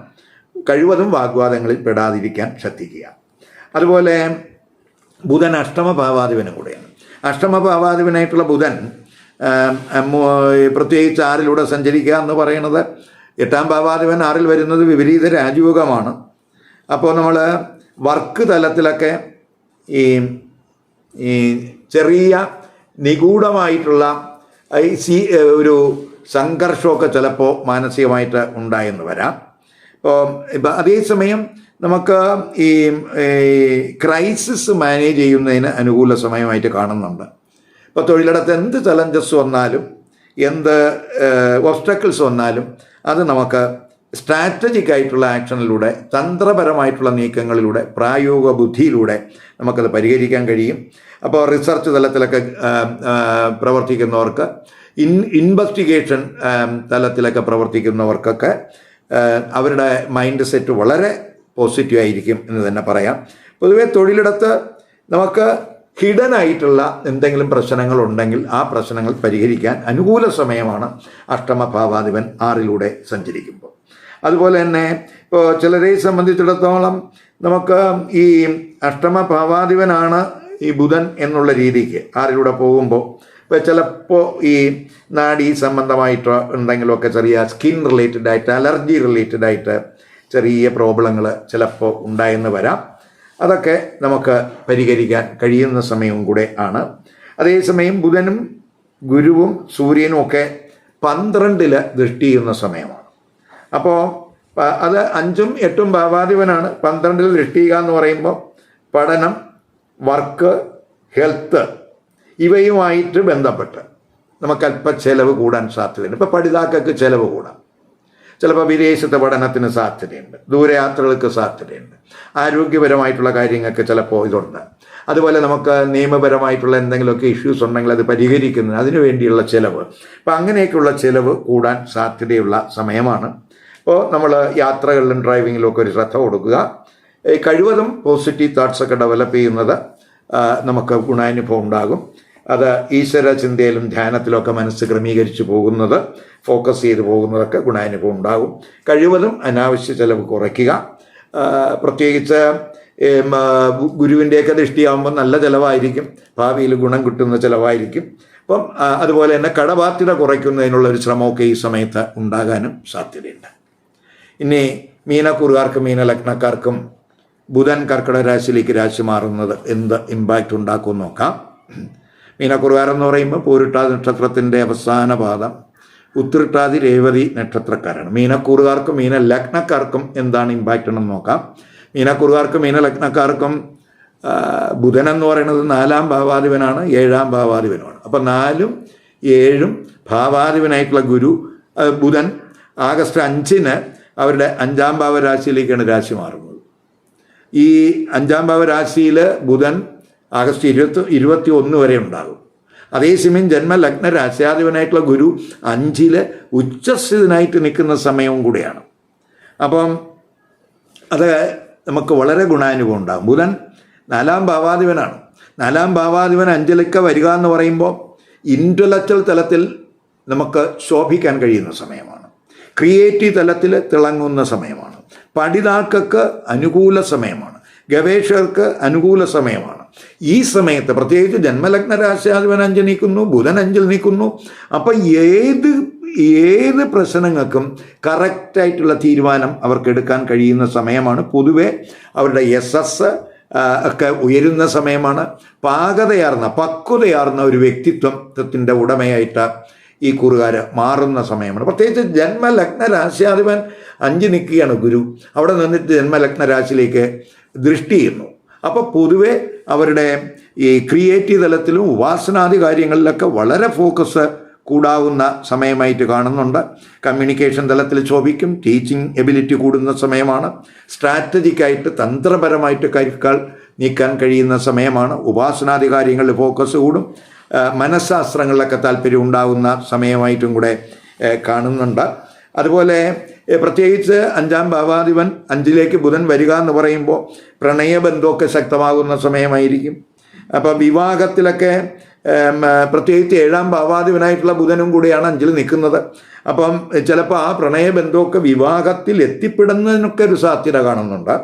കഴിവതും വാഗ്വാദങ്ങളിൽ പെടാതിരിക്കാൻ ശ്രദ്ധിക്കുക. അതുപോലെ ബുധൻ അഷ്ടമഭാവാധിപനും കൂടെയാണ്. അഷ്ടമഭാവാധിപനായിട്ടുള്ള ബുധൻ പ്രത്യേകിച്ച് 6-ലൂടെ സഞ്ചരിക്കുക എന്ന് പറയുന്നത്, 8-ാം ഭാവാധിപൻ 6-ൽ വരുന്നത് വിപരീത രാജയോഗമാണ്. അപ്പോൾ നമ്മൾ വർക്ക് തലത്തിലൊക്കെ ഈ ചെറിയ നിഗൂഢമായിട്ടുള്ള ഒരു സംഘർഷമൊക്കെ ചിലപ്പോൾ മാനസികമായിട്ട് ഉണ്ടായെന്ന് വരാം. ഇപ്പോൾ അതേസമയം നമുക്ക് ഈ ക്രൈസിസ് മാനേജ് ചെയ്യുന്നതിന് അനുകൂല സമയമായിട്ട് കാണുന്നുണ്ട്. ഇപ്പോൾ തൊഴിലിടത്ത് എന്ത് ചലഞ്ചസ് വന്നാലും എന്ത് ഒബ്സ്റ്റക്കിൾസ് വന്നാലും അത് നമുക്ക് സ്ട്രാറ്റജിക് ആയിട്ടുള്ള ആക്ഷനിലൂടെ, തന്ത്രപരമായിട്ടുള്ള നീക്കങ്ങളിലൂടെ, പ്രായോഗിക ബുദ്ധിയിലൂടെ നമുക്കത് പരിഹരിക്കാൻ കഴിയും. അപ്പോൾ റിസർച്ച് തലത്തിലൊക്കെ പ്രവർത്തിക്കുന്നവർക്ക്, ഇൻവെസ്റ്റിഗേഷൻ തലത്തിലൊക്കെ പ്രവർത്തിക്കുന്നവർക്കൊക്കെ അവരുടെ മൈൻഡ് സെറ്റ് വളരെ പോസിറ്റീവ് ആയിരിക്കും എന്ന് തന്നെ പറയാം. പൊതുവെ തൊഴിലിടത്ത് നമുക്ക് ഹിഡൻ ആയിട്ടുള്ള എന്തെങ്കിലും പ്രശ്നങ്ങളുണ്ടെങ്കിൽ ആ പ്രശ്നങ്ങൾ പരിഹരിക്കാൻ അനുകൂല സമയമാണ് അഷ്ടമഭാവാധിപൻ 6-ലൂടെ സഞ്ചരിക്കുമ്പോൾ. അതുപോലെ തന്നെ ഇപ്പോൾ ചിലരെ സംബന്ധിച്ചിടത്തോളം നമുക്ക് ഈ അഷ്ടമഭാവാധിപനാണ് ഈ ബുധൻ എന്നുള്ള രീതിക്ക് ആറിലൂടെ പോകുമ്പോൾ ഇപ്പോൾ ചിലപ്പോൾ ഈ നാഡീ സംബന്ധമായിട്ട് എന്തെങ്കിലുമൊക്കെ ചെറിയ സ്കിൻ റിലേറ്റഡ് ആയിട്ട് അലർജി റിലേറ്റഡ് ആയിട്ട് ചെറിയ പ്രോബ്ലങ്ങൾ ചിലപ്പോൾ ഉണ്ടായെന്ന് വരാം. അതൊക്കെ നമുക്ക് പരിഹരിക്കാൻ കഴിയുന്ന സമയവും കൂടെ ആണ്. അതേസമയം ബുധനും ഗുരുവും സൂര്യനും ഒക്കെ 12 ദൃഷ്ടി ചെയ്യുന്ന സമയമാണ്. അപ്പോൾ അത് 5ഉം 8ഉം ഭാവാധിപനാണ്. 12 ദൃഷ്ടി ചെയ്യുക എന്ന് പറയുമ്പോൾ പഠനം, വർക്ക്, ഹെൽത്ത് ഇവയുമായിട്ട് ബന്ധപ്പെട്ട് നമുക്ക് അല്പം ചിലവ് കൂടാൻ സാധ്യതയുണ്ട്. ഇപ്പോൾ പഠിതാക്കൾക്ക് ചിലവ് കൂടാം, ചിലപ്പോൾ വിദേശത്തെ പഠനത്തിന് സാധ്യതയുണ്ട്, ദൂരയാത്രകൾക്ക് സാധ്യതയുണ്ട്, ആരോഗ്യപരമായിട്ടുള്ള കാര്യങ്ങൾക്ക് ചിലപ്പോൾ ഇതുണ്ട്. അതുപോലെ നമുക്ക് നിയമപരമായിട്ടുള്ള എന്തെങ്കിലുമൊക്കെ ഇഷ്യൂസ് ഉണ്ടെങ്കിൽ അത് പരിഹരിക്കുന്നതിന് അതിനു വേണ്ടിയുള്ള ചിലവ്, അപ്പം അങ്ങനെയൊക്കെയുള്ള ചിലവ് കൂടാൻ സാധ്യതയുള്ള സമയമാണ്. അപ്പോൾ നമ്മൾ യാത്രകളിലും ഡ്രൈവിങ്ങിലും ഒക്കെ ഒരു ശ്രദ്ധ കൊടുക്കുക. കഴിവതും പോസിറ്റീവ് തോട്ട്സൊക്കെ ഡെവലപ്പ് ചെയ്യുന്നത് നമുക്ക് ഗുണാനുഭവം ഉണ്ടാകും. അത് ഈശ്വര ചിന്തയിലും ധ്യാനത്തിലൊക്കെ മനസ്സ് ക്രമീകരിച്ച് പോകുന്നത്, ഫോക്കസ് ചെയ്ത് പോകുന്നതൊക്കെ ഗുണാനുഭവം ഉണ്ടാകും. കഴിവതും അനാവശ്യ ചിലവ് കുറയ്ക്കുക. പ്രത്യേകിച്ച് ഗുരുവിൻ്റെയൊക്കെ ദൃഷ്ടിയാകുമ്പോൾ നല്ല ചിലവായിരിക്കും, ഭാവിയിൽ ഗുണം കിട്ടുന്ന ചിലവായിരിക്കും. അപ്പം അതുപോലെ തന്നെ കടബാധ്യത കുറയ്ക്കുന്നതിനുള്ള ഒരു ശ്രമമൊക്കെ ഈ സമയത്ത് ഉണ്ടാകാനും സാധ്യതയുണ്ട്. ഇനി മീനക്കൂറുകാർക്കും മീനലഗ്നക്കാർക്കും ബുധൻ കർക്കിടക രാശിയിലേക്ക് രാശി മാറുന്നത് എന്ത് ഇമ്പാക്റ്റ് ഉണ്ടാക്കുമെന്ന് നോക്കാം. മീനക്കുറുകാരെന്ന് പറയുമ്പോൾ പൂരിട്ടാതി നക്ഷത്രത്തിൻ്റെ അവസാന പാദം, ഉത്തിരട്ടാതി രേവതി നക്ഷത്രക്കാരാണ്. മീനക്കൂറുകാർക്കും മീനലഗ്നക്കാർക്കും എന്താണ് ഇമ്പാക്റ്റ് ഉണ്ടെന്ന് നോക്കാം. മീനക്കുറുകാർക്കും മീനലഗ്നക്കാർക്കും ബുധൻ എന്ന് പറയുന്നത് 4ാം ഭാവാധിപനാണ്, 7ാം ഭാവാധിപനുമാണ്. അപ്പം 4ഉം 7ഉം ഭാവാധിപനായിട്ടുള്ള ബുധൻ ആഗസ്റ്റ് 5-ന് അവരുടെ 5ാം ഭാവരാശിയിലേക്കാണ് രാശി മാറുന്നത്. ഈ 5ാം ഭാവരാശിയിൽ ബുധൻ ആഗസ്റ്റ് 21 വരെ ഉണ്ടാകും. അതേസമയം ജന്മലഗ്ന രാശ്യാധിപനായിട്ടുള്ള ഗുരു 5-ല് ഉച്ചസ്ഥിതനായിട്ട് നിൽക്കുന്ന സമയവും കൂടിയാണ്. അപ്പം അത് നമുക്ക് വളരെ ഗുണാനുഭവം ഉണ്ടാകും. ബുധൻ 4ാം ഭാവാധിപനാണ്. 4ാം ഭാവാധിപൻ 5-ലേക്ക് വരിക എന്ന് പറയുമ്പോൾ ഇൻ്റലക്ച്വൽ തലത്തിൽ നമുക്ക് ശോഭിക്കാൻ കഴിയുന്ന സമയമാണ്. ക്രിയേറ്റീവ് തലത്തിൽ തിളങ്ങുന്ന സമയമാണ്. പഠിതാക്കൾക്ക് അനുകൂല സമയമാണ്. ഗവേഷകർക്ക് അനുകൂല സമയമാണ്. ഈ സമയത്ത് പ്രത്യേകിച്ച് ജന്മലഗ്ന രാശ്യാധിപൻ 5 നിൽക്കുന്നു, ബുധൻ 5-ൽ നിൽക്കുന്നു. അപ്പം ഏത് പ്രശ്നങ്ങൾക്കും കറക്റ്റായിട്ടുള്ള തീരുമാനം അവർക്ക് എടുക്കാൻ കഴിയുന്ന സമയമാണ്. പൊതുവെ അവരുടെ യശസ് ഒക്കെ ഉയരുന്ന സമയമാണ്. പക്വതയാർന്ന ഒരു വ്യക്തിത്വത്തിൻ്റെ ഉടമയായിട്ട് ഈ കൂറുകാർ മാറുന്ന സമയമാണ്. പ്രത്യേകിച്ച് ജന്മലഗ്ന രാശ്യാധിപൻ 5 നിൽക്കുകയാണ് ഗുരു. അവിടെ നിന്നിട്ട് ജന്മലഗ്ന രാശിയിലേക്ക് ദൃഷ്ടി ചെയ്യുന്നു. അപ്പോൾ പൊതുവെ അവരുടെ ഈ ക്രിയേറ്റീവ് തലത്തിലും ഉപാസനാദി കാര്യങ്ങളിലൊക്കെ വളരെ ഫോക്കസ് കൂടാവുന്ന സമയമായിട്ട് കാണുന്നുണ്ട്. കമ്മ്യൂണിക്കേഷൻ തലത്തിൽ ശോഭിക്കും. ടീച്ചിങ് എബിലിറ്റി കൂടുന്ന സമയമാണ്. സ്ട്രാറ്റജിക്കായിട്ട് തന്ത്രപരമായിട്ട് കരുക്കൾ നീക്കാൻ കഴിയുന്ന സമയമാണ്. ഉപാസനാദി കാര്യങ്ങളിൽ ഫോക്കസ് കൂടും. മനഃശാസ്ത്രങ്ങളിലൊക്കെ താല്പര്യം ഉണ്ടാകുന്ന സമയമായിട്ടും കൂടെ കാണുന്നുണ്ട്. അതുപോലെ പ്രത്യേകിച്ച് 5ാം ഭാവാധിപൻ 5-ലേക്ക് ബുധൻ വരിക എന്ന് പറയുമ്പോൾ പ്രണയബന്ധമൊക്കെ ശക്തമാകുന്ന സമയമായിരിക്കും. അപ്പോൾ വിവാഹത്തിലൊക്കെ പ്രത്യേകിച്ച് 7ാം ഭാവാധിപനായിട്ടുള്ള ബുധനും കൂടിയാണ് 5-ൽ നിൽക്കുന്നത്. അപ്പം ചിലപ്പോൾ ആ പ്രണയബന്ധമൊക്കെ വിവാഹത്തിൽ എത്തിപ്പെടുന്നതിനൊക്കെ ഒരു സാധ്യത കാണുന്നുണ്ട്.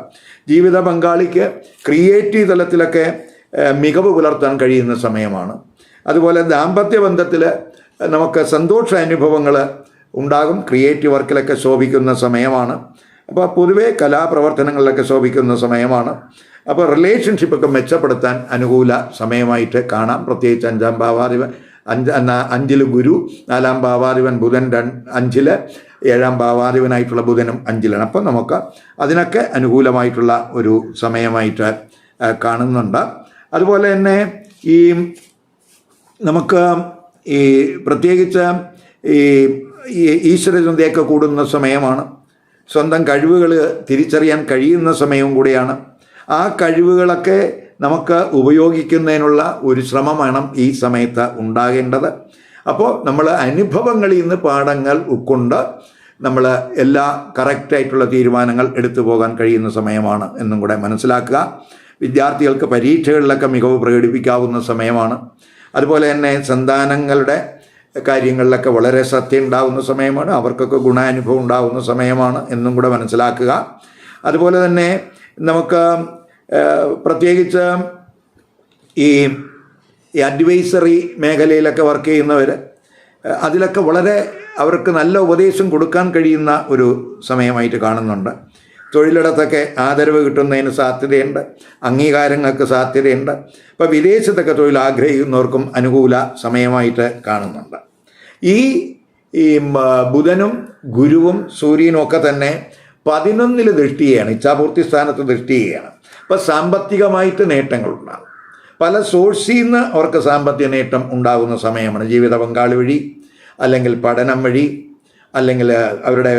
ജീവിത പങ്കാളിക്ക് ക്രിയേറ്റീവ് തലത്തിലൊക്കെ മികവ് പുലർത്താൻ കഴിയുന്ന സമയമാണ്. അതുപോലെ ദാമ്പത്യ ബന്ധത്തിൽ നമുക്ക് സന്തോഷാനുഭവങ്ങൾ ഉണ്ടാകും. ക്രിയേറ്റീവ് വർക്കിലൊക്കെ ശോഭിക്കുന്ന സമയമാണ്. അപ്പോൾ പൊതുവേ കലാപ്രവർത്തനങ്ങളിലൊക്കെ ശോഭിക്കുന്ന സമയമാണ്. അപ്പോൾ റിലേഷൻഷിപ്പൊക്കെ മെച്ചപ്പെടുത്താൻ അനുകൂല സമയമായിട്ട് കാണാം. പ്രത്യേകിച്ച് 5ാം ഭാവാധിപൻ 5-ൽ ഗുരു, 4ാം ഭാവാധിപൻ ബുധൻ 5-ൽ, 7ാം ഭാവാധിപനായിട്ടുള്ള ബുധനും 5-ലാണ്. അപ്പം നമുക്ക് അതിനൊക്കെ അനുകൂലമായിട്ടുള്ള ഒരു സമയമായിട്ട് കാണുന്നുണ്ട്. അതുപോലെ തന്നെ ഈ നമുക്ക് ഈ പ്രത്യേകിച്ച് ഈ ഈശ്വരചിന്തയൊക്കെ കൂടുന്ന സമയമാണ്. സ്വന്തം കഴിവുകൾ തിരിച്ചറിയാൻ കഴിയുന്ന സമയവും കൂടിയാണ്. ആ കഴിവുകളൊക്കെ നമുക്ക് ഉപയോഗിക്കുന്നതിനുള്ള ഒരു ശ്രമമാണ് ഈ സമയത്ത് ഉണ്ടാകേണ്ടത്. അപ്പോൾ നമ്മൾ അനുഭവങ്ങളിൽ നിന്ന് പാഠങ്ങൾ ഉൾക്കൊണ്ട് നമ്മൾ എല്ലാ കറക്റ്റായിട്ടുള്ള തീരുമാനങ്ങൾ എടുത്തു പോകാൻ കഴിയുന്ന സമയമാണ് എന്നും കൂടെ മനസ്സിലാക്കുക. വിദ്യാർത്ഥികൾക്ക് പരീക്ഷകളിലൊക്കെ മികവ് പ്രകടിപ്പിക്കാവുന്ന സമയമാണ്. അതുപോലെ തന്നെ സന്താനങ്ങളുടെ കാര്യങ്ങളിലൊക്കെ വളരെ ശ്രദ്ധ ഉണ്ടാകുന്ന സമയമാണ്. അവർക്കൊക്കെ ഗുണാനുഭവം ഉണ്ടാകുന്ന സമയമാണ് എന്നും കൂടെ മനസ്സിലാക്കുക. അതുപോലെ തന്നെ നമുക്ക് പ്രത്യേകിച്ച് ഈ അഡ്വൈസറി മേഖലയിലൊക്കെ വർക്ക് ചെയ്യുന്നവർ, അതിലൊക്കെ വളരെ അവർക്ക് നല്ല ഉപദേശം കൊടുക്കാൻ കഴിയുന്ന ഒരു സമയമായിട്ട് കാണുന്നുണ്ട്. തൊഴിലിടത്തൊക്കെ ആദരവ് കിട്ടുന്നതിന് സാധ്യതയുണ്ട്, അംഗീകാരങ്ങൾക്ക് സാധ്യതയുണ്ട്. ഇപ്പോൾ വിദേശത്തൊക്കെ തൊഴിൽ ആഗ്രഹിക്കുന്നവർക്കും അനുകൂല സമയമായിട്ട് കാണുന്നുണ്ട്. ഈ ബുധനും ഗുരുവും സൂര്യനും ഒക്കെ തന്നെ 11 ദൃഷ്ടിയാണ്, ഇച്ഛാപൂർത്തി സ്ഥാനത്ത് ദൃഷ്ടി ചെയ്യുകയാണ്. അപ്പോൾ സാമ്പത്തികമായിട്ട് നേട്ടങ്ങളുണ്ടാകും. പല സോഴ്സിൽ നിന്ന് അവർക്ക് സാമ്പത്തിക നേട്ടം ഉണ്ടാകുന്ന സമയമാണ്. ജീവിത പങ്കാളി വഴി, അല്ലെങ്കിൽ പഠനം വഴി, അല്ലെങ്കിൽ അവരുടെ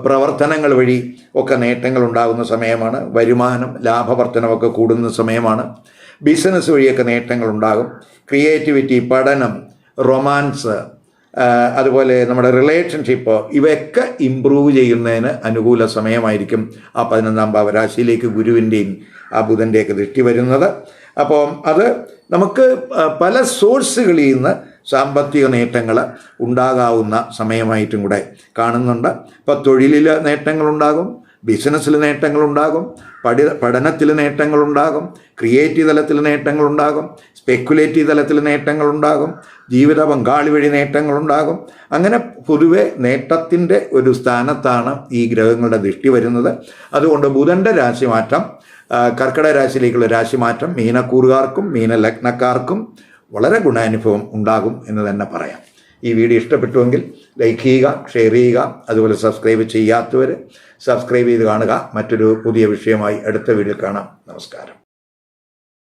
പ്രവർത്തനങ്ങൾ വഴി ഒക്കെ നേട്ടങ്ങൾ ഉണ്ടാകുന്ന സമയമാണ്. വരുമാനം, ലാഭവർദ്ധനമൊക്കെ കൂടുന്ന സമയമാണ്. ബിസിനസ് വഴിയൊക്കെ നേട്ടങ്ങൾ ഉണ്ടാകും. ക്രിയേറ്റിവിറ്റി, പഠനം, റൊമാൻസ്, അതുപോലെ നമ്മുടെ റിലേഷൻഷിപ്പ്, ഇവയൊക്കെ ഇമ്പ്രൂവ് ചെയ്യുന്നതിന് അനുകൂല സമയമായിരിക്കും ആ 11-ാം ഭാവരാശിയിലേക്ക് ഗുരുവിൻ്റെയും ആ ബുധൻ്റെയൊക്കെ ദൃഷ്ടി വരുന്നത്. അപ്പോൾ അത് നമുക്ക് പല സോഴ്സുകളിൽ നിന്ന് സാമ്പത്തിക നേട്ടങ്ങൾ ഉണ്ടാകാവുന്ന സമയമായിട്ടും കൂടെ കാണുന്നുണ്ട്. ഇപ്പോൾ തൊഴിലിൽ നേട്ടങ്ങളുണ്ടാകും, ബിസിനസ്സിൽ നേട്ടങ്ങളുണ്ടാകും, പഠനത്തിൽ നേട്ടങ്ങളുണ്ടാകും, ക്രിയേറ്റീവ് തലത്തിൽ നേട്ടങ്ങളുണ്ടാകും, സ്പെക്കുലേറ്റീവ് തലത്തിൽ നേട്ടങ്ങളുണ്ടാകും, ജീവിത പങ്കാളി വഴി നേട്ടങ്ങളുണ്ടാകും. അങ്ങനെ പൊതുവെ നേട്ടത്തിൻ്റെ ഒരു സ്ഥാനത്താണ് ഈ ഗ്രഹങ്ങളുടെ ദൃഷ്ടി വരുന്നത്. അതുകൊണ്ട് ബുധൻ്റെ രാശിമാറ്റം, കർക്കിടക രാശിയിലേക്കുള്ള രാശിമാറ്റം മീനക്കൂറുകാർക്കും മീനലഗ്നക്കാർക്കും വളരെ ഗുണാനുഭവം ഉണ്ടാകും എന്ന് തന്നെ പറയാം. ഈ വീഡിയോ ഇഷ്ടപ്പെട്ടുവെങ്കിൽ ലൈക്ക് ചെയ്യുക, ഷെയർ ചെയ്യുക. അതുപോലെ സബ്സ്ക്രൈബ് ചെയ്യാത്തവർ സബ്സ്ക്രൈബ് ചെയ്ത് കാണുക. മറ്റൊരു പുതിയ വിഷയമായി അടുത്ത വീഡിയോ കാണാം. നമസ്കാരം.